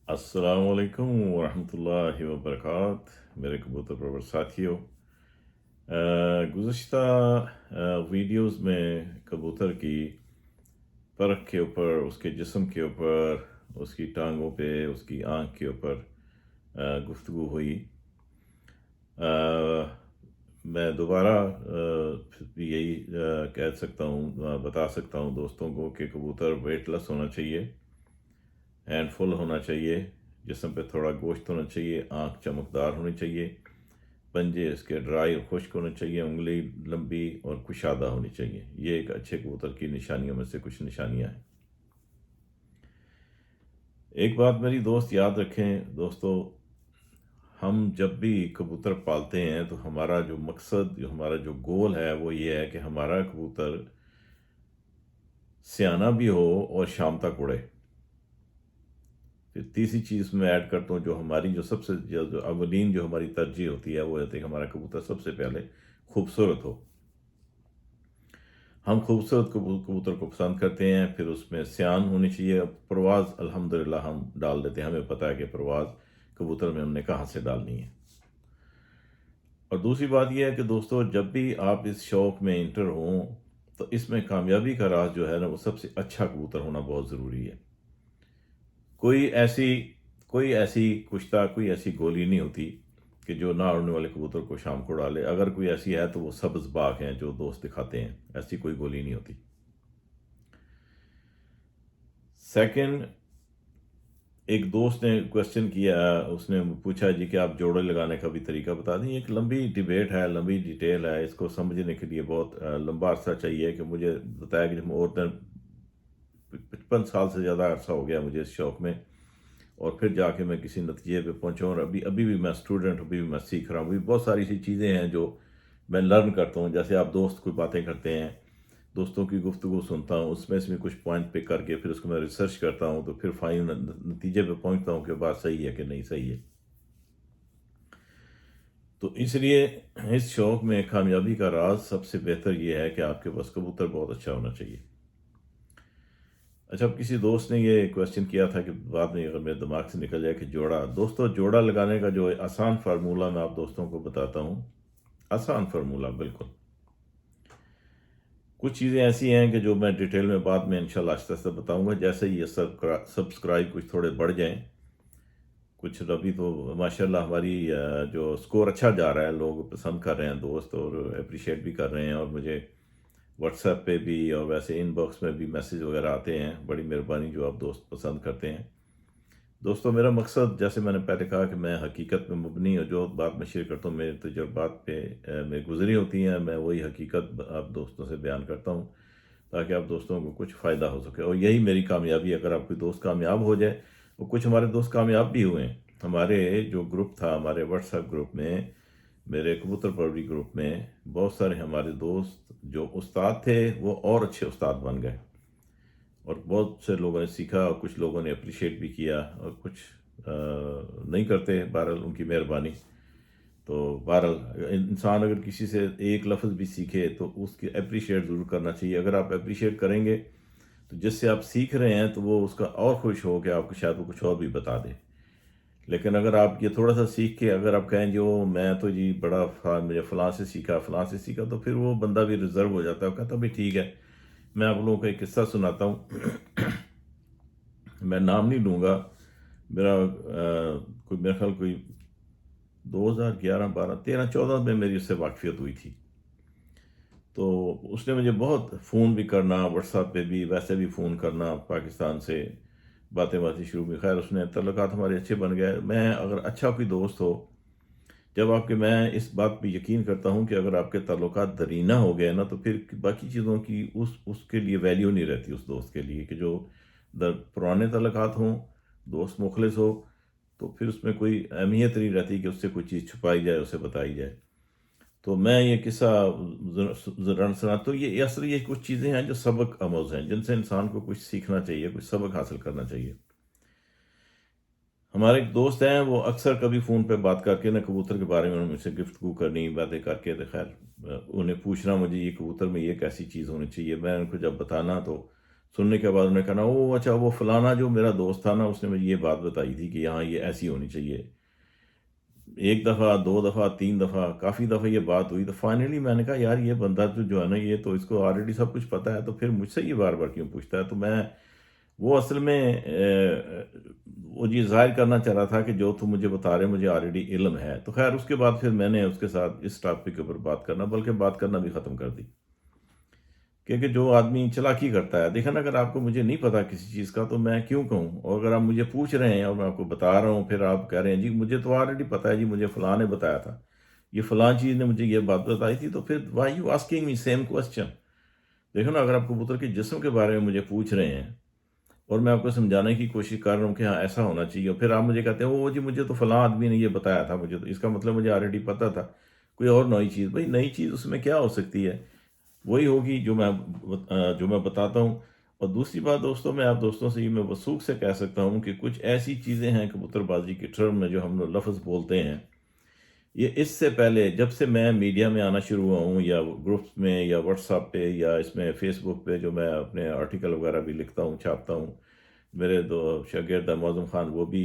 السلام علیکم ورحمۃ اللہ وبرکاتہ میرے کبوتر پرور ساتھیوں، گزشتہ ویڈیوز میں کبوتر کی پرکھ کے اوپر، اس کے جسم کے اوپر، اس کی ٹانگوں پہ، اس کی آنکھ کے اوپر گفتگو ہوئی۔ آ، میں دوبارہ یہی کہہ سکتا ہوں، بتا سکتا ہوں دوستوں کو کہ کبوتر ویٹ لیس ہونا چاہیے، ہینڈ فل ہونا چاہیے، جسم پہ تھوڑا گوشت ہونا چاہیے، آنکھ چمکدار ہونی چاہیے، پنجے اس کے ڈرائی اور خشک ہونے چاہیے، انگلی لمبی اور کشادہ ہونی چاہیے۔ یہ ایک اچھے کبوتر کی نشانیوں میں سے کچھ نشانیاں ہیں۔ ایک بات میری دوست یاد رکھیں دوستو، ہم جب بھی کبوتر پالتے ہیں تو ہمارا جو مقصد، جو ہمارا جو گول ہے وہ یہ ہے کہ ہمارا کبوتر سیانہ بھی ہو اور شام تک اڑے۔ پھر تیسری چیز میں ایڈ کرتا ہوں، جو ہماری جو سب سے جو اولین جو ہماری ترجیح ہوتی ہے وہ ہے کہ ہمارا کبوتر سب سے پہلے خوبصورت ہو۔ ہم خوبصورت کبوتر کو پسند کرتے ہیں، پھر اس میں سیان ہونی چاہیے۔ پرواز الحمدللہ ہم ڈال دیتے ہیں، ہمیں پتہ ہے کہ پرواز کبوتر میں ہم نے کہاں سے ڈالنی ہے۔ اور دوسری بات یہ ہے کہ دوستو، جب بھی آپ اس شوق میں انٹر ہوں تو اس میں کامیابی کا راز جو ہے نا، وہ سب سے اچھا کبوتر ہونا بہت ضروری ہے۔ کوئی ایسی کشتہ، کوئی ایسی گولی نہیں ہوتی کہ جو نہ اڑنے والے کبوتر کو شام کو ڈالے۔ اگر کوئی ایسی ہے تو وہ سبز باغ ہیں جو دوست دکھاتے ہیں، ایسی کوئی گولی نہیں ہوتی۔ سیکنڈ، ایک دوست نے کویسچن کیا، اس نے پوچھا جی کہ آپ جوڑے لگانے کا بھی طریقہ بتا دیں۔ ایک لمبی ڈیبیٹ ہے، لمبی ڈیٹیل ہے، اس کو سمجھنے کے لیے بہت لمبا عرصہ چاہیے کہ مجھے بتایا کہ جب اور 55 سال سے زیادہ عرصہ ہو گیا مجھے اس شوق میں، اور پھر جا کے میں کسی نتیجے پہ پہنچا ہوں۔ اور ابھی بھی میں اسٹوڈنٹ ہوں، ابھی بھی میں سیکھ رہا ہوں، ابھی بہت ساری ایسی چیزیں ہیں جو میں لرن کرتا ہوں۔ جیسے آپ دوست کوئی باتیں کرتے ہیں، دوستوں کی گفتگو سنتا ہوں، اس میں سے بھی کچھ پوائنٹ پک کر کے پھر اس کو میں ریسرچ کرتا ہوں، تو پھر فائنل نتیجے پہ پہنچتا ہوں کہ بات صحیح ہے کہ نہیں صحیح ہے۔ تو اس لیے اس شوق میں کامیابی کا راز سب سے بہتر یہ ہے کہ آپ کے پاس کبوتر بہت اچھا ہونا چاہیے۔ اچھا، اب کسی دوست نے یہ کویسچن کیا تھا کہ بعد میں اگر میرے دماغ سے نکل جائے کہ جوڑا لگانے کا جو آسان فارمولہ میں آپ دوستوں کو بتاتا ہوں، آسان فارمولہ بالکل۔ کچھ چیزیں ایسی ہیں کہ جو میں ڈیٹیل میں بعد میں انشاءاللہ آہستہ آہستہ بتاؤں گا، جیسے یہ سبسکرائب کچھ تھوڑے بڑھ جائیں، کچھ ابھی تو ماشاءاللہ ہماری جو سکور اچھا جا رہا ہے، لوگ پسند کر رہے ہیں دوست، اور اپریشیٹ بھی کر رہے ہیں، اور مجھے واٹس ایپ پہ بھی اور ویسے ان باکس میں بھی میسیج وغیرہ آتے ہیں۔ بڑی مہربانی جو آپ دوست پسند کرتے ہیں۔ دوستو، میرا مقصد جیسے میں نے پہلے کہا کہ میں حقیقت پہ مبنی، اور جو بات میں شیئر کرتا ہوں میرے تجربات پہ میں گزری ہوتی ہیں، میں وہی حقیقت آپ دوستوں سے بیان کرتا ہوں تاکہ آپ دوستوں کو کچھ فائدہ ہو سکے، اور یہی میری کامیابی ہے۔ اگر آپ کوئی دوست کامیاب ہو جائے، اور کچھ ہمارے دوست کامیاب بھی ہوئے ہیں۔ ہمارے جو گروپ تھا، ہمارے واٹس ایپ گروپ میں، میرے کبوتر پروری گروپ میں، بہت سارے ہمارے دوست جو استاد تھے وہ اور اچھے استاد بن گئے، اور بہت سے لوگوں نے سیکھا، اور کچھ لوگوں نے اپریشیٹ بھی کیا، اور کچھ نہیں کرتے، بہرحال ان کی مہربانی۔ تو بہرحال انسان اگر کسی سے ایک لفظ بھی سیکھے تو اس کی اپریشیٹ ضرور کرنا چاہیے۔ اگر آپ اپریشیٹ کریں گے تو جس سے آپ سیکھ رہے ہیں تو وہ اس کا اور خوش ہو کہ آپ کو شاید وہ کچھ اور بھی بتا دے۔ لیکن اگر آپ یہ تھوڑا سا سیکھ کے اگر آپ کہیں جو میں تو جی بڑا مجھے فلاں سے سیکھا، تو پھر وہ بندہ بھی ریزرو ہو جاتا ہے، وہ کہتا بھی ٹھیک ہے۔ میں آپ لوگوں کو ایک قصہ سناتا ہوں، میں نام نہیں لوں گا۔ میرا میرے خیال کوئی 2011 12 13 14 میں میری اس سے واقفیت ہوئی تھی۔ تو اس نے مجھے بہت فون بھی کرنا، واٹس ایپ پہ بھی، ویسے بھی فون کرنا پاکستان سے، باتیں شروع میں، خیر اس نے تعلقات ہمارے اچھے بن گئے۔ میں اگر اچھا کوئی دوست ہو، جب آپ کے، میں اس بات پہ یقین کرتا ہوں کہ اگر آپ کے تعلقات درینہ ہو گئے نا، تو پھر باقی چیزوں کی اس کے لیے ویلیو نہیں رہتی اس دوست کے لیے، کہ جو پرانے تعلقات ہوں، دوست مخلص ہو، تو پھر اس میں کوئی اہمیت نہیں رہتی کہ اس سے کوئی چیز چھپائی جائے، اسے بتائی جائے۔ تو میں یہ قصہ ذرا سنا، تو یہ اصل یہ کچھ چیزیں ہیں جو سبق آموز ہیں، جن سے انسان کو کچھ سیکھنا چاہیے، کچھ سبق حاصل کرنا چاہیے۔ ہمارے ایک دوست ہیں، وہ اکثر کبھی فون پہ بات کر کے نا کبوتر کے بارے میں مجھ سے گفتگو کرنی، باتیں کر کے، تو خیر انہیں پوچھنا مجھے یہ کبوتر میں یہ کیسی چیز ہونی چاہیے، میں ان کو جب بتانا تو سننے کے بعد انہوں نے کہا نا او اچھا وہ فلانا جو میرا دوست تھا نا اس نے مجھے یہ بات بتائی تھی کہ ہاں یہ ایسی ہونی چاہیے. ایک دفعہ، دو دفعہ، تین دفعہ، کافی دفعہ یہ بات ہوئی تو فائنلی میں نے کہا یار یہ بندہ جو ہے نا یہ تو اس کو آلریڈی سب کچھ پتہ ہے تو پھر مجھ سے یہ بار بار کیوں پوچھتا ہے. تو میں وہ اصل میں وہ یہ ظاہر کرنا چاہ رہا تھا کہ جو تم مجھے بتا رہے مجھے آلریڈی علم ہے. تو خیر اس کے بعد پھر میں نے اس کے ساتھ اس ٹاپک کے اوپر بات کرنا بلکہ بات کرنا بھی ختم کر دی. کیونکہ جو آدمی چلاکی کرتا ہے دیکھیں نا اگر آپ کو مجھے نہیں پتا کسی چیز کا تو میں کیوں کہوں، اور اگر آپ مجھے پوچھ رہے ہیں اور میں آپ کو بتا رہا ہوں پھر آپ کہہ رہے ہیں جی مجھے تو آلریڈی پتا ہے جی مجھے فلاں نے بتایا تھا، یہ فلاں چیز نے مجھے یہ بات بتائی تھی، تو پھر why you asking me same question. دیکھو نا اگر آپ کبوتر کے جسم کے بارے میں مجھے پوچھ رہے ہیں اور میں آپ کو سمجھانے کی کوشش کر رہا ہوں کہ ہاں ایسا ہونا چاہیے، اور پھر آپ مجھے کہتے ہیں وہ جی مجھے تو فلاں آدمی نے یہ بتایا تھا، مجھے تو اس کا مطلب مجھے آلریڈی پتہ تھا کوئی اور نئی چیز. بھائی نئی چیز اس میں کیا ہو سکتی ہے، وہی ہوگی جو میں بتاتا ہوں. اور دوسری بات دوستوں میں آپ دوستوں سے یہ میں وثوق سے کہہ سکتا ہوں کہ کچھ ایسی چیزیں ہیں کبوتر بازی کے ٹرم میں جو ہم لوگ لفظ بولتے ہیں، یہ اس سے پہلے جب سے میں میڈیا میں آنا شروع ہوا ہوں یا گروپس میں یا واٹس ایپ پہ یا اس میں فیس بک پہ جو میں اپنے آرٹیکل وغیرہ بھی لکھتا ہوں چھاپتا ہوں، میرے دو شاگرد ہیں معظم خان وہ بھی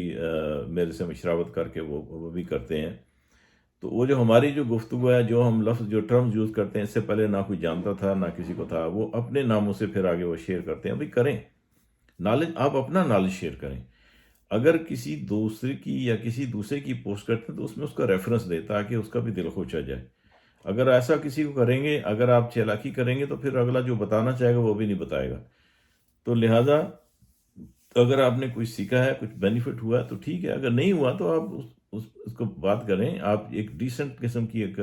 میرے سے مشراوت کر کے وہ بھی کرتے ہیں. تو وہ جو ہماری جو گفتگو ہے جو ہم لفظ جو ٹرمز یوز کرتے ہیں اس سے پہلے نہ کوئی جانتا تھا نہ کسی کو تھا، وہ اپنے ناموں سے پھر آگے وہ شیئر کرتے ہیں. بھائی کریں نالج، آپ اپنا نالج شیئر کریں. اگر کسی دوسرے کی یا کسی دوسرے کی پوسٹ کرتے ہیں تو اس میں اس کا ریفرنس دے تاکہ اس کا بھی دل خوش ہو جائے. اگر ایسا کسی کو کریں گے، اگر آپ چالاکی کریں گے تو پھر اگلا جو بتانا چاہے گا وہ بھی نہیں بتائے گا. تو لہٰذا اگر آپ نے کچھ سیکھا ہے کچھ بینیفٹ ہوا ہے تو ٹھیک ہے، اگر نہیں ہوا تو آپ اس کو بات کریں. آپ ایک ڈیسنٹ قسم کی ایک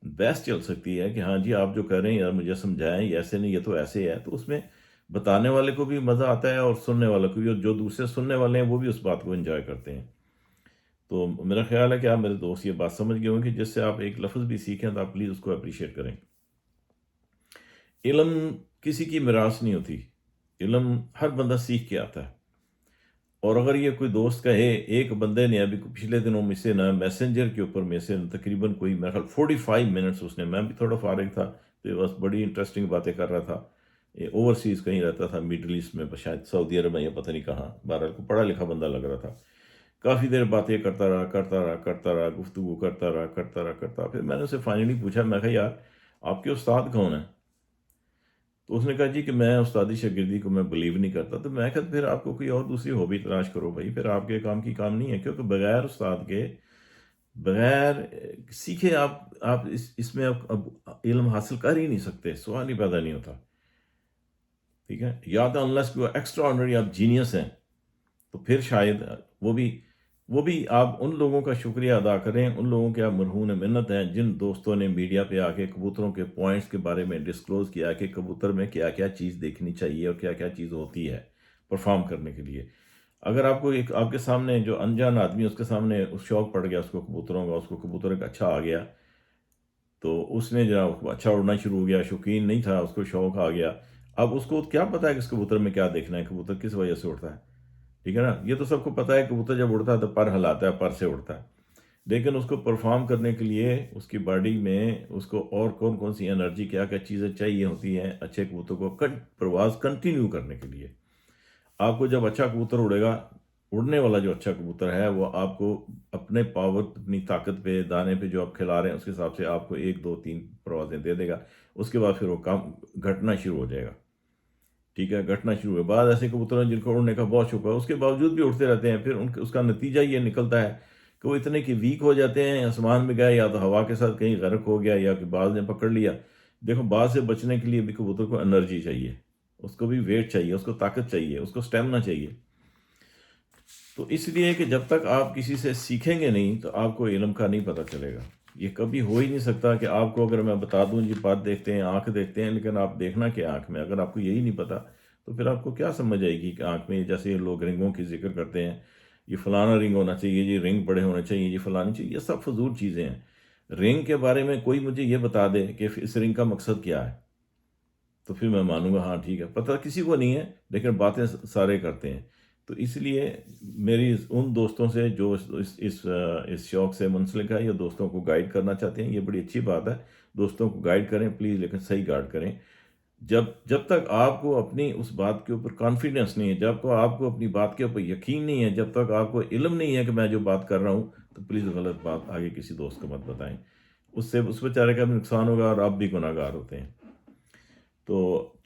بحث چل سکتی ہے کہ ہاں جی آپ جو کر رہے ہیں یار مجھے سمجھائیں، یہ ایسے نہیں یہ تو ایسے ہے. تو اس میں بتانے والے کو بھی مزہ آتا ہے اور سننے والے کو بھی، اور جو دوسرے سننے والے ہیں وہ بھی اس بات کو انجوائے کرتے ہیں. تو میرا خیال ہے کہ آپ میرے دوست یہ بات سمجھ گئے ہوں کہ جس سے آپ ایک لفظ بھی سیکھیں تو آپ پلیز اس کو اپریشیٹ کریں. علم کسی کی میراث نہیں ہوتی، علم ہر بندہ سیکھ کے آتا ہے. اور اگر یہ کوئی دوست کہے، ایک بندے نے ابھی پچھلے دنوں میں سے نا میسنجر کے اوپر میں سے تقریباً کوئی میرا خیال 45 منٹس اس نے، میں بھی تھوڑا فارغ تھا تو بس بڑی انٹرسٹنگ باتیں کر رہا تھا. اوورسیز کہیں رہتا تھا، میڈل ایسٹ میں شاید سعودی عرب میں یا پتہ نہیں کہاں، بہرحال کو پڑھا لکھا بندہ لگ رہا تھا. کافی دیر باتیں کرتا رہا گفتگو کرتا رہا. پھر میں نے اسے فائنلی پوچھا، میں کہا یار آپ کے استاد کون ہیں؟ تو اس نے کہا جی کہ میں استادی شاگردی کو میں بلیو نہیں کرتا. تو میں کہا پھر آپ کو کوئی اور دوسری ہابی تلاش کرو بھائی، پھر آپ کے کام کی کام نہیں ہے، کیونکہ بغیر استاد کے بغیر سیکھے آپ اس میں اب علم حاصل کر ہی نہیں سکتے، سوال ہی پیدا نہیں ہوتا. ٹھیک ہے، یا تو انلیس کوئی ایکسٹرا آرڈنری آپ جینیس ہیں تو پھر شاید وہ بھی آپ ان لوگوں کا شکریہ ادا کریں، ان لوگوں کے آپ مرہون منت ہیں جن دوستوں نے میڈیا پہ آ کے کبوتروں کے پوائنٹس کے بارے میں ڈسکلوز کیا کہ کبوتر میں کیا کیا چیز دیکھنی چاہیے اور کیا کیا چیز ہوتی ہے پرفارم کرنے کے لیے. اگر آپ کو آپ کے سامنے جو انجان آدمی اس کے سامنے اس شوق پڑ گیا اس کو کبوتروں کا، اس کو کبوتر ایک اچھا آ گیا تو اس نے جو اچھا اڑنا شروع ہو گیا، شوقین نہیں تھا، اس کو شوق آ گیا. اب اس کو کیا پتا ہے کہ اس کبوتر میں کیا دیکھنا ہے، کبوتر کس وجہ سے اڑتا ہے. ٹھیک ہے نا، یہ تو سب کو پتا ہے کبوتر جب اڑتا ہے تو پر ہلاتا ہے، پر سے اڑتا ہے. لیکن اس کو پرفارم کرنے کے لیے اس کی باڈی میں اس کو اور کون کون سی انرجی کیا کیا چیزیں چاہیے ہوتی ہیں اچھے کبوتر کو پرواز کنٹینیو کرنے کے لیے. آپ کو جب اچھا کبوتر اڑے گا، اڑنے والا جو اچھا کبوتر ہے وہ آپ کو اپنے پاور اپنی طاقت پہ دانے پہ جو آپ کھلا رہے ہیں اس کے حساب سے آپ کو 1 2 3 پروازیں دے دے گا. اس کے بعد پھر وہ کام گھٹنا شروع ہو جائے گا. ٹھیک ہے، گھٹنا شروع ہے. بعض ایسے کبوتر ہیں جن کو اڑنے کا بہت شوق ہے، اس کے باوجود بھی اڑتے رہتے ہیں. پھر اس کا نتیجہ یہ نکلتا ہے کہ وہ اتنے کہ ویک ہو جاتے ہیں، آسمان میں گئے یا تو ہوا کے ساتھ کہیں غرق ہو گیا یا کہ باز نے پکڑ لیا. دیکھو باز سے بچنے کے لیے بھی کبوتر کو انرجی چاہیے، اس کو بھی ویٹ چاہیے، اس کو طاقت چاہیے، اس کو اسٹیمنا چاہیے. تو اس لیے کہ جب تک آپ کسی سے سیکھیں گے نہیں تو آپ کو علم کا نہیں پتہ چلے گا. یہ کبھی ہو ہی نہیں سکتا کہ آپ کو اگر میں بتا دوں جی بات دیکھتے ہیں آنکھ دیکھتے ہیں، لیکن آپ دیکھنا کہ آنکھ میں اگر آپ کو یہی نہیں پتا تو پھر آپ کو کیا سمجھ آئے گی کہ آنکھ میں جیسے یہ لوگ رنگوں کی ذکر کرتے ہیں، یہ فلانا رنگ ہونا چاہیے جی، رنگ بڑے ہونے چاہیے جی، فلانی چاہیے، یہ سب فضول چیزیں ہیں. رنگ کے بارے میں کوئی مجھے یہ بتا دے کہ اس رنگ کا مقصد کیا ہے تو پھر میں مانوں گا ہاں ٹھیک ہے. پتہ کسی کو نہیں ہے لیکن باتیں سارے کرتے ہیں. تو اس لیے میری ان دوستوں سے جو اس شوق سے منسلک ہے یا دوستوں کو گائیڈ کرنا چاہتے ہیں، یہ بڑی اچھی بات ہے، دوستوں کو گائیڈ کریں پلیز، لیکن صحیح گائیڈ کریں. جب تک آپ کو اپنی اس بات کے اوپر کانفیڈنس نہیں ہے، جب کو آپ کو اپنی بات کے اوپر یقین نہیں ہے، جب تک آپ کو علم نہیں ہے کہ میں جو بات کر رہا ہوں، تو پلیز غلط بات آگے کسی دوست کو مت بتائیں۔ اس سے اس بیچارے کا بھی نقصان ہوگا اور آپ بھی گناہ گار ہوتے ہیں۔ تو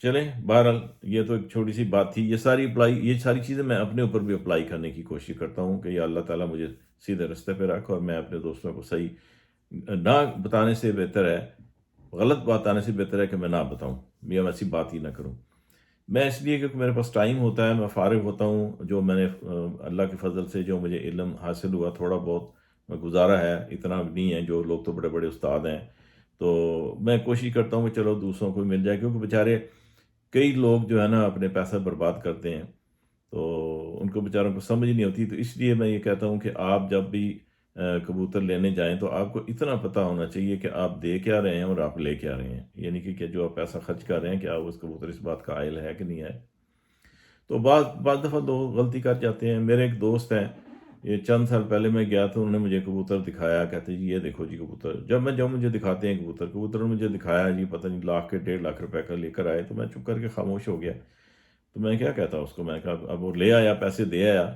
چلیں، بہرحال یہ تو ایک چھوٹی سی بات تھی۔ یہ ساری چیزیں میں اپنے اوپر بھی اپلائی کرنے کی کوشش کرتا ہوں کہ یا اللہ تعالیٰ مجھے سیدھے رستے پہ رکھ، اور میں اپنے دوستوں کو صحیح نہ بتانے سے بہتر ہے، غلط بات آنے سے بہتر ہے کہ میں نہ بتاؤں، یا میں ایسی بات ہی نہ کروں۔ میں اس لیے کیونکہ میرے پاس ٹائم ہوتا ہے، میں فارغ ہوتا ہوں، جو میں نے اللہ کے فضل سے جو مجھے علم حاصل ہوا تھوڑا بہت میں گزارا ہے، اتنا نہیں ہے، جو لوگ تو بڑے بڑے استاد ہیں، تو میں کوشش کرتا ہوں کہ چلو دوسروں کو مل جائے، کیونکہ بیچارے کئی لوگ جو ہے نا اپنے پیسہ برباد کرتے ہیں، تو ان کو بیچاروں کو سمجھ نہیں ہوتی۔ تو اس لیے میں یہ کہتا ہوں کہ آپ جب بھی کبوتر لینے جائیں تو آپ کو اتنا پتہ ہونا چاہیے کہ آپ دے کیا رہے ہیں اور آپ لے کیا رہے ہیں، یعنی کہ جو آپ پیسہ خرچ کر رہے ہیں کہ آپ اس کبوتر اس بات کا قائل ہے کہ نہیں ہے۔ تو بعض دفعہ لوگ غلطی کر جاتے ہیں۔ میرے ایک دوست ہیں، یہ چند سال پہلے میں گیا تو انہوں نے مجھے کبوتر دکھایا، کہتے جی یہ دیکھو جی کبوتر، جب مجھے دکھاتے ہیں کبوتر انہوں نے مجھے دکھایا جی پتہ نہیں لاکھ کے 1.5 لاکھ روپے کا لے کر آئے، تو میں چپ کر کے خاموش ہو گیا۔ تو میں کیا کہتا اس کو، میں کہا اب وہ لے آیا، پیسے دے آیا،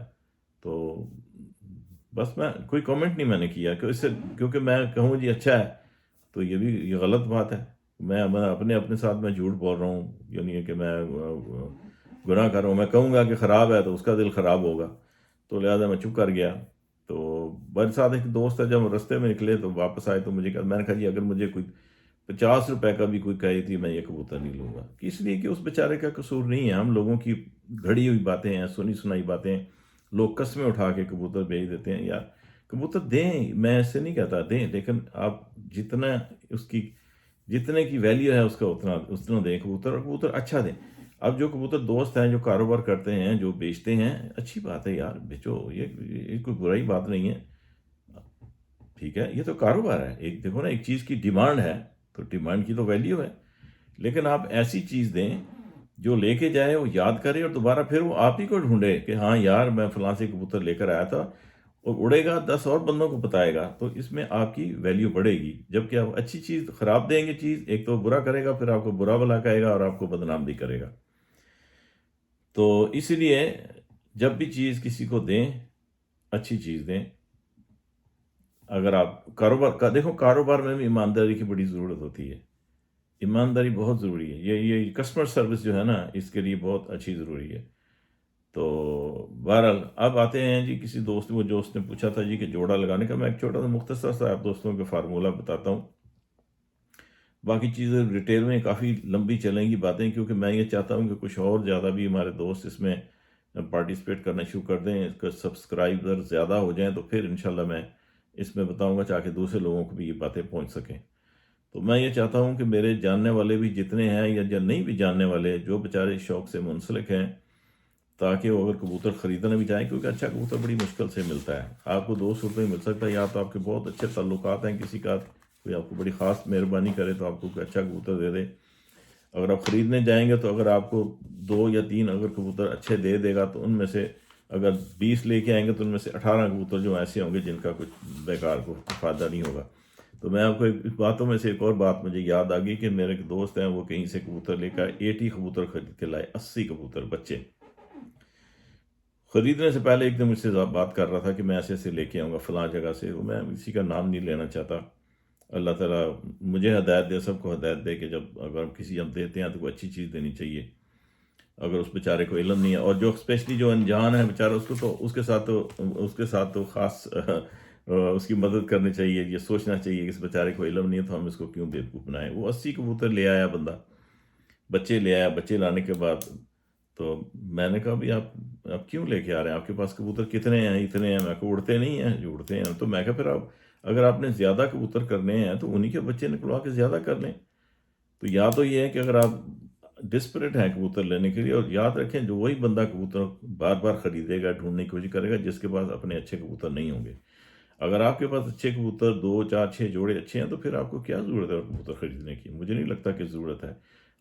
تو بس میں کوئی کامنٹ نہیں میں نے کیا، کہ اس سے کیونکہ میں کہوں جی اچھا ہے تو یہ غلط بات ہے۔ میں اپنے ساتھ میں جھوٹ بول رہا ہوں، یعنی کہ میں گناہ کر رہا ہوں۔ میں کہوں گا کہ خراب ہے تو اس کا دل خراب ہوگا، تو لہٰذا میں چپ کر گیا۔ تو میرے ساتھ ایک دوست ہے، جب رستے میں نکلے تو واپس آئے تو میں نے کہا جی اگر مجھے کوئی 50 روپے کا بھی کوئی کہے تھی میں یہ کبوتر نہیں لوں گا، اس لیے کہ اس بیچارے کا قصور نہیں ہے، ہم لوگوں کی گھڑی ہوئی باتیں ہیں، سنی سنائی باتیں ہیں، لوگ قسمیں اٹھا کے کبوتر بھیج دیتے ہیں۔ یار کبوتر دیں، میں ایسے نہیں کہتا دیں، لیکن آپ جتنا اس کی جتنے کی ویلیو ہے اس کا اتنا دیں کبوتر، اور کبوتر اچھا دیں۔ اب جو کبوتر دوست ہیں جو کاروبار کرتے ہیں، جو بیچتے ہیں، اچھی بات ہے یار، بیچو، یہ کوئی برائی بات نہیں ہے، ٹھیک ہے، یہ تو کاروبار ہے۔ ایک دیکھو نا، ایک چیز کی ڈیمانڈ ہے تو ڈیمانڈ کی تو ویلیو ہے، لیکن آپ ایسی چیز دیں جو لے کے جائے، وہ یاد کرے، اور دوبارہ پھر وہ آپ ہی کو ڈھونڈے کہ ہاں یار میں فلاں سے کبوتر لے کر آیا تھا، اور اڑے گا 10 اور بندوں کو بتائے گا، تو اس میں آپ کی ویلیو بڑھے گی۔ جبکہ آپ اچھی چیز خراب دیں گے، چیز ایک تو برا کرے گا، پھر آپ کو برا بلا کہے گا اور آپ کو بدنام بھی کرے گا۔ تو اس لیے جب بھی چیز کسی کو دیں، اچھی چیز دیں۔ اگر آپ کاروبار کا دیکھو، کاروبار میں بھی ایمانداری کی بڑی ضرورت ہوتی ہے، ایمانداری بہت ضروری ہے، یہ کسٹمر سروس جو ہے نا، اس کے لیے بہت اچھی ضروری ہے۔ تو بہرحال اب آتے ہیں جی، کسی دوست نے پوچھا تھا جی کہ جوڑا لگانے کا، میں ایک چھوٹا سا مختصر سا آپ دوستوں کا فارمولہ بتاتا ہوں، باقی چیزیں ڈیٹیل میں کافی لمبی چلیں گی باتیں، کیونکہ میں یہ چاہتا ہوں کہ کچھ اور زیادہ بھی ہمارے دوست اس میں پارٹیسپیٹ کرنا شروع کر دیں، اس کا سبسکرائبر زیادہ ہو جائیں تو پھر انشاءاللہ میں اس میں بتاؤں گا تاکہ دوسرے لوگوں کو بھی یہ باتیں پہنچ سکیں۔ تو میں یہ چاہتا ہوں کہ میرے جاننے والے بھی جتنے ہیں، یا نہیں بھی جاننے والے، جو بیچارے شوق سے منسلک ہیں، تاکہ وہ اگر کبوتر خریدنا بھی چاہیں، کیونکہ اچھا کبوتر بڑی مشکل سے ملتا ہے، آپ کو 200 روپے مل سکتا ہے، یا تو آپ کے بہت اچھے تعلقات ہیں کسی کا، کوئی آپ کو بڑی خاص مہربانی کرے تو آپ کو کوئی اچھا کبوتر دے دے۔ اگر آپ خریدنے جائیں گے تو اگر آپ کو 2 یا 3 اگر کبوتر اچھے دے گا، تو ان میں سے اگر 20 لے کے آئیں گے تو ان میں سے 18 کبوتر جو ایسے ہوں گے جن کا کچھ بیکار کو فائدہ نہیں ہوگا۔ تو میں آپ کو اس باتوں میں سے ایک اور بات مجھے یاد آ گئی کہ میرے ایک دوست ہیں، وہ کہیں سے کبوتر لے کر 80 کبوتر خرید کے لائے، 80 کبوتر بچے۔ خریدنے سے پہلے ایک دم مجھ سے بات کر رہا تھا کہ میں ایسے لے کے آؤں گا فلاں جگہ سے، میں کسی کا نام نہیں لینا چاہتا۔ اللہ تعالیٰ مجھے ہدایت دے، سب کو ہدایت دے کہ جب اگر ہم دیتے ہیں تو کوئی اچھی چیز دینی چاہیے، اگر اس بیچارے کو علم نہیں ہے، اور جو اسپیشلی جو انجان ہے بیچارہ، اس کے ساتھ تو خاص اس کی مدد کرنی چاہیے، یہ سوچنا چاہیے کہ اس بیچارے کو علم نہیں ہے تو ہم اس کو کیوں بیوقوف بنائیں۔ وہ 80 کبوتر لے آیا بندہ، بچے لے آیا، بچے لانے کے بعد تو میں نے کہا بھی آپ کیوں لے کے آ رہے ہیں، آپ کے پاس کبوتر کتنے ہیں؟ اتنے ہیں۔ میں کہا اڑتے نہیں ہیں، جو اڑتے ہیں تو میں کہا پھر اگر آپ نے زیادہ کبوتر کرنے ہیں تو انہی کے بچے نکلوا کے زیادہ کر لیں۔ تو یا تو یہ ہے کہ اگر آپ ڈسپریٹ ہیں کبوتر لینے کے لیے، اور یاد رکھیں جو وہی بندہ کبوتر بار بار خریدے گا، ڈھونڈنے کی کوشش کرے گا جس کے پاس اپنے اچھے کبوتر نہیں ہوں گے۔ اگر آپ کے پاس اچھے کبوتر 2 4 6 جوڑے اچھے ہیں تو پھر آپ کو کیا ضرورت ہے کبوتر خریدنے کی؟ مجھے نہیں لگتا کہ ضرورت ہے۔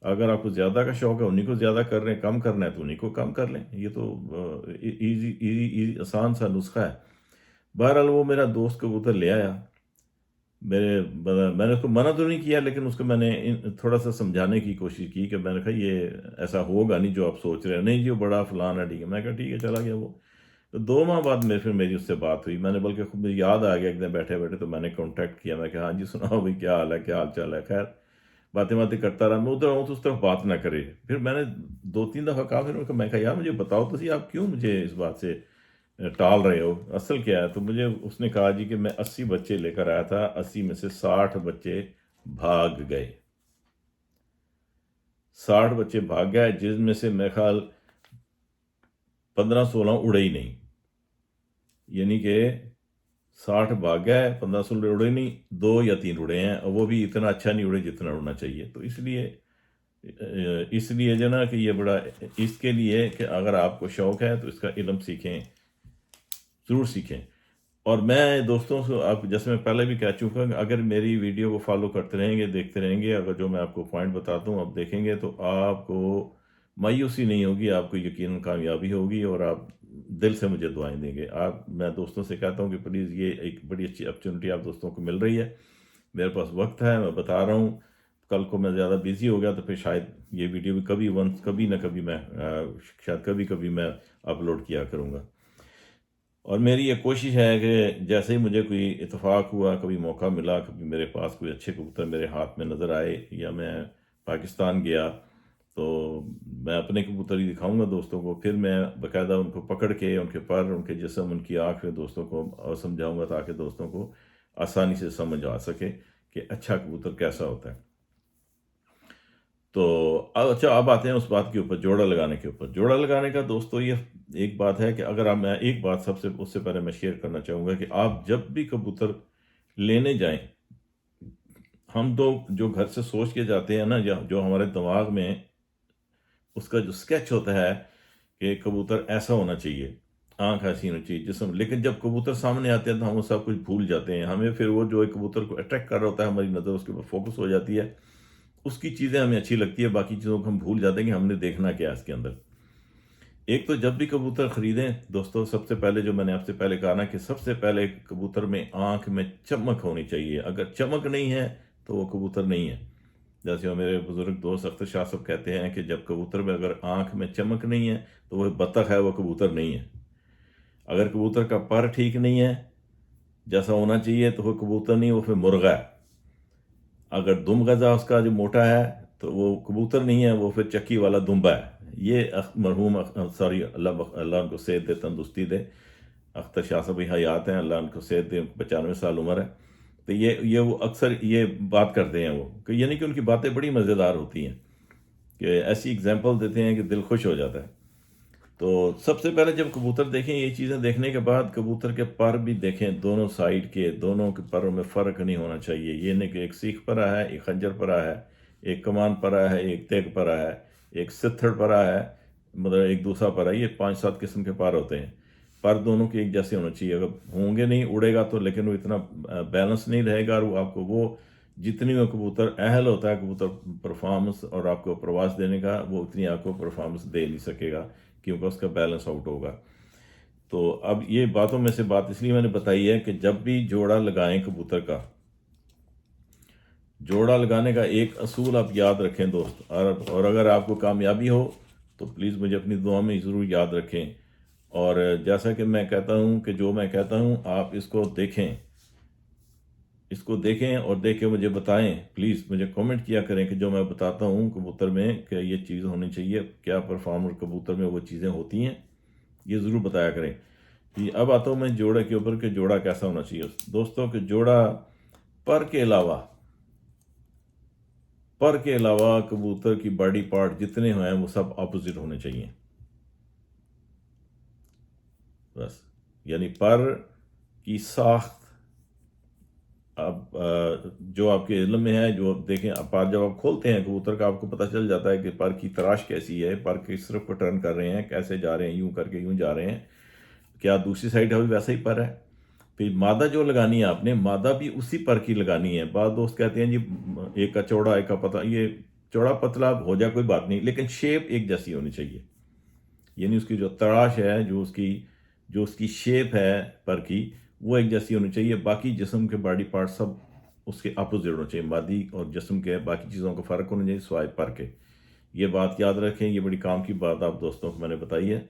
اگر آپ کو زیادہ کا شوق ہے، انہی کو زیادہ کر رہے ہیں، کم کرنا ہے تو انہی کو کم کر لیں، یہ تو ایزی آسان سا نسخہ ہے۔ بہرحال وہ میرا دوست کبوتر لے آیا، میں نے اس کو منع تو نہیں کیا، لیکن اس کو میں نے تھوڑا سا سمجھانے کی کوشش کی کہ میں نے کہا یہ ایسا ہوگا نہیں جو آپ سوچ رہے ہیں، نہیں جی وہ بڑا فلان ہے، ٹھیک ہے، میں کہا ٹھیک ہے، چلا گیا وہ۔ تو 2 ماہ بعد پھر میری اس سے بات ہوئی، میں نے بلکہ خود مجھے یاد آ گیا ایک دن بیٹھے بیٹھے، تو میں نے کانٹیکٹ کیا، میں کہا ہاں جی سناؤ بھائی کیا حال ہے، کیا حال چال ہے، خیر باتیں باتیں کرتا رہا، میں ادھر ہوں تو اس طرف بات نہ کرے۔ پھر میں نے 2-3 دفعہ کہا، پھر میں کہا یار مجھے بتاؤ تو صحیح، آپ کیوں مجھے اس بات سے ٹال رہے ہو، اصل کیا ہے؟ تو مجھے اس نے کہا جی کہ میں 80 بچے لے کر آیا تھا، 80 میں سے 60 بچے بھاگ گئے، 60 بچے بھاگ گئے، جس میں سے میرے خیال 15-16 اڑے ہی نہیں، یعنی کہ 60 بھاگ گئے، 15-16 اڑے نہیں، 2 یا 3 اڑے ہیں، اور وہ بھی اتنا اچھا نہیں اڑے جتنا اڑنا چاہیے۔ تو اس لیے جو نا کہ یہ بڑا، اس کے لیے کہ اگر آپ کو شوق ہے تو اس کا علم سیکھیں، ضرور سیکھیں۔ اور میں دوستوں سے، آپ جیسے میں پہلے بھی کہہ چکا کہ اگر میری ویڈیو کو فالو کرتے رہیں گے، دیکھتے رہیں گے، اگر جو میں آپ کو پوائنٹ بتاتا ہوں آپ دیکھیں گے، تو آپ کو مایوسی نہیں ہوگی، آپ کو یقیناً کامیابی ہوگی، اور آپ دل سے مجھے دعائیں دیں گے۔ میں دوستوں سے کہتا ہوں کہ پلیز یہ ایک بڑی اچھی اپرچونٹی آپ دوستوں کو مل رہی ہے، میرے پاس وقت ہے، میں بتا رہا ہوں، کل کو میں زیادہ بیزی ہو گیا تو پھر شاید یہ ویڈیو بھی کبھی نہ کبھی میں شاید کبھی میں اپلوڈ کیا کروں گا۔ اور میری یہ کوشش ہے کہ جیسے ہی مجھے کوئی اتفاق ہوا، کبھی موقع ملا، کبھی میرے پاس کوئی اچھے کبوتر میرے ہاتھ میں نظر آئے، یا میں پاکستان گیا تو میں اپنے کبوتر ہی دکھاؤں گا دوستوں کو، پھر میں باقاعدہ ان کو پکڑ کے ان کے پر، ان کے جسم، ان کی آنکھ میں دوستوں کو سمجھاؤں گا، تاکہ دوستوں کو آسانی سے سمجھ آ سکے کہ اچھا کبوتر کیسا ہوتا ہے۔ تو اچھا، اب آتے ہیں اس بات کے اوپر، جوڑا لگانے کے اوپر۔ جوڑا لگانے کا دوستو یہ ایک بات ہے کہ اگر میں ایک بات اس سے پہلے میں شیئر کرنا چاہوں گا کہ آپ جب بھی کبوتر لینے جائیں، ہم تو جو گھر سے سوچ کے جاتے ہیں نا، جو ہمارے دماغ میں اس کا جو سکیچ ہوتا ہے کہ کبوتر ایسا ہونا چاہیے، آنکھ ایسی ہونی چاہیے، جسم، لیکن جب کبوتر سامنے آتے ہیں تو ہم وہ سب کچھ بھول جاتے ہیں، ہمیں پھر وہ جو ایک کبوتر کو اٹریکٹ کر رہا ہوتا ہے، ہماری نظر اس کے اوپر فوکس ہو جاتی ہے، اس کی چیزیں ہمیں اچھی لگتی ہے، باقی چیزوں کو ہم بھول جاتے ہیں کہ ہم نے دیکھنا کیا ہے اس کے اندر۔ ایک تو جب بھی کبوتر خریدیں دوستو، سب سے پہلے جو میں نے آپ سے پہلے کہا نا کہ سب سے پہلے کبوتر میں آنکھ میں چمک ہونی چاہیے، اگر چمک نہیں ہے تو وہ کبوتر نہیں ہے۔ جیسے وہ میرے بزرگ دوست اختر شاہ صاحب کہتے ہیں کہ جب کبوتر میں اگر آنکھ میں چمک نہیں ہے تو وہ بطخ ہے، وہ کبوتر نہیں ہے۔ اگر کبوتر کا پر ٹھیک نہیں ہے جیسا ہونا چاہیے تو وہ کبوتر نہیں، وہ پھر مرغا ہے۔ اگر دم غذا اس کا جو موٹا ہے تو وہ کبوتر نہیں ہے، وہ پھر چکی والا دمبا ہے۔ یہ مرحوم اللہ ان کو صحت دے، تندرستی دے، اختر شاہ صاحب حیات ہیں، اللہ ان کو صحت دے، 95 سال عمر ہے۔ تو یہ وہ اکثر یہ بات کرتے ہیں، وہ کہ یعنی کہ ان کی باتیں بڑی مزیدار ہوتی ہیں، کہ ایسی اگزامپل دیتے ہیں کہ دل خوش ہو جاتا ہے۔ تو سب سے پہلے جب کبوتر دیکھیں، یہ چیزیں دیکھنے کے بعد کبوتر کے پر بھی دیکھیں، دونوں سائیڈ کے، دونوں کے پروں میں فرق نہیں ہونا چاہیے، یہ نہیں کہ ایک سیخ پرا ہے، ایک خنجر پرا ہے، ایک کمان پرا ہے، ایک تیگ پرا ہے، ایک ستھڑ پرا ہے، مطلب ایک دوسرا پرا ہے۔ یہ 5-7 قسم کے پر ہوتے ہیں، پر دونوں کے ایک جیسے ہونا چاہیے، اگر ہوں گے نہیں اڑے گا تو، لیکن وہ اتنا بیلنس نہیں رہے گا، اور وہ آپ کو وہ جتنی وہ کبوتر اہل ہوتا ہے کبوتر پرفارمنس اور آپ کو پرواز دینے کا، وہ اتنی آپ کو پرفارمنس دے نہیں سکے گا، کیونکہ اس کا بیلنس آؤٹ ہوگا۔ تو اب یہ باتوں میں سے بات اس لیے میں نے بتائی ہے کہ جب بھی جوڑا لگائیں کبوتر کا، جوڑا لگانے کا ایک اصول آپ یاد رکھیں دوست، اور اگر آپ کو کامیابی ہو تو پلیز مجھے اپنی دعا میں ضرور یاد رکھیں۔ اور جیسا کہ میں کہتا ہوں کہ جو میں کہتا ہوں آپ اس کو دیکھیں، اور دیکھ کے مجھے بتائیں، پلیز مجھے کامنٹ کیا کریں کہ جو میں بتاتا ہوں کبوتر میں کہ یہ چیز ہونی چاہیے، کیا پرفارمر کبوتر میں وہ چیزیں ہوتی ہیں، یہ ضرور بتایا کریں۔ اب آتا ہوں میں جوڑے کے اوپر کہ جوڑا کیسا ہونا چاہیے دوستوں، کہ جوڑا پر کے علاوہ کبوتر کی باڈی پارٹ جتنے ہیں وہ سب اپوزٹ ہونے چاہیے، بس، یعنی پر کی ساخت اب جو آپ کے علم میں ہے، جو دیکھیں پر جب آپ کھولتے ہیں کبوتر کا، آپ کو پتہ چل جاتا ہے کہ پر کی تراش کیسی ہے، پر کس طرف کو ٹرن کر رہے ہیں، کیسے جا رہے ہیں، یوں کر کے یوں جا رہے ہیں، کیا دوسری سائڈ ابھی ویسا ہی پر ہے۔ پھر مادہ جو لگانی ہے آپ نے، مادہ بھی اسی پر کی لگانی ہے۔ بعض دوست کہتے ہیں جی ایک کا چوڑا ایک کا پتلا، یہ چوڑا پتلا ہو جائے کوئی بات نہیں، لیکن شیپ ایک جیسی ہونی چاہیے، یعنی اس کی جو تراش ہے، جو اس کی شیپ ہے پر کی، وہ ایک جیسی ہونی چاہیے۔ باقی جسم کے باڈی پارٹ سب اس کے اپوزٹ ہونا چاہیے، مادی اور جسم کے باقی چیزوں کا فرق ہونا چاہیے سوائے پر کے. یہ بات یاد رکھیں، یہ بڑی کام کی بات آپ دوستوں کو میں نے بتائی ہے.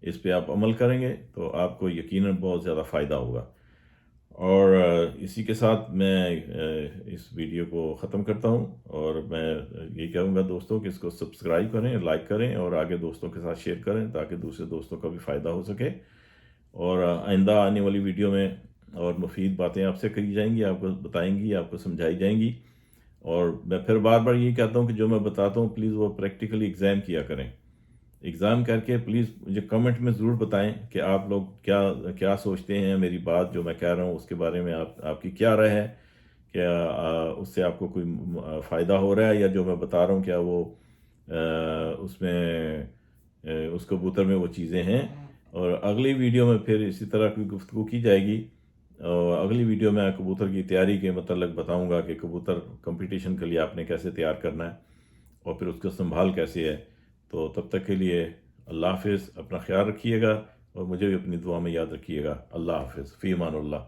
اس پہ آپ عمل کریں گے تو آپ کو یقیناً بہت زیادہ فائدہ ہوگا. اور اسی کے ساتھ میں اس ویڈیو کو ختم کرتا ہوں، اور میں یہ کہوں گا دوستوں کہ اس کو سبسکرائب کریں، لائک کریں، اور آگے دوستوں کے ساتھ شیئر کریں تاکہ دوسرے دوستوں کا بھی فائدہ ہو سکے. اور آئندہ آنے والی ویڈیو میں اور مفید باتیں آپ سے کری جائیں گی، آپ کو بتائیں گی، آپ کو سمجھائی جائیں گی. اور میں پھر بار بار یہ کہتا ہوں کہ جو میں بتاتا ہوں پلیز وہ پریکٹیکلی ایگزام کیا کریں. ایگزام کر کے پلیز مجھے کمنٹ میں ضرور بتائیں کہ آپ لوگ کیا سوچتے ہیں میری بات جو میں کہہ رہا ہوں اس کے بارے میں. آپ کی کیا رائے ہے؟ کیا اس سے آپ کو کوئی فائدہ ہو رہا ہے، یا جو میں بتا رہا ہوں کیا وہ اس میں اس کبوتر میں وہ چیزیں ہیں؟ اور اگلی ویڈیو میں پھر اسی طرح کی گفتگو کی جائے گی. اور اگلی ویڈیو میں کبوتر کی تیاری کے متعلق بتاؤں گا کہ کبوتر کمپٹیشن کے لیے آپ نے کیسے تیار کرنا ہے اور پھر اس کا سنبھال کیسے ہے. تو تب تک کے لیے اللہ حافظ، اپنا خیال رکھیے گا اور مجھے بھی اپنی دعا میں یاد رکھیے گا. اللہ حافظ، فی امان اللہ.